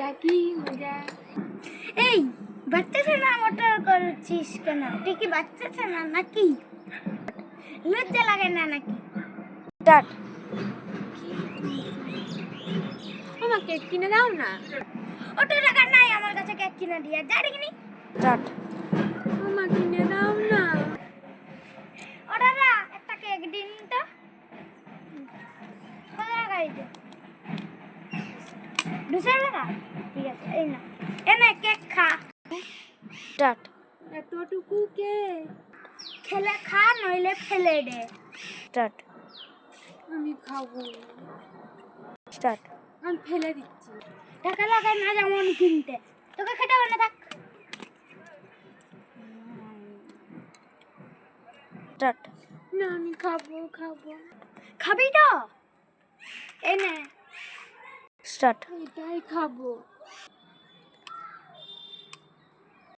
মজা কি মজা। এই বাচ্চাছে না মোটর করছিস কেন? তুই কি বাচ্চাছে না নাকি? লজ্জা লাগে না নাকি? স্টার্ট। মামা কেক কিনে দাও না। অত টাকা নাই আমার কাছে কেক কিনে দিয়া যা দেখিনি। স্টার্ট। মামা কিনে দাও না। ও দাদা একটা কেক দিন তো। কত টাকা দিতে? 200 টাকা? ঠিক আছে এই না। এনে কেক খা। স্টার্ট। এতটুকু কেক খেলে খা নইলে ফেলে দে। স্টার্ট। আমি খাবো। স্টার্ট। আমি ফেলে দিচ্ছি। টাকা লাগে না যেমন কিনতে, তোকে খেতে বলে থাক। স্টার্ট। না আমি খাবো। খাবি তো? এই নে। স্টার্ট। এটাই খাবো।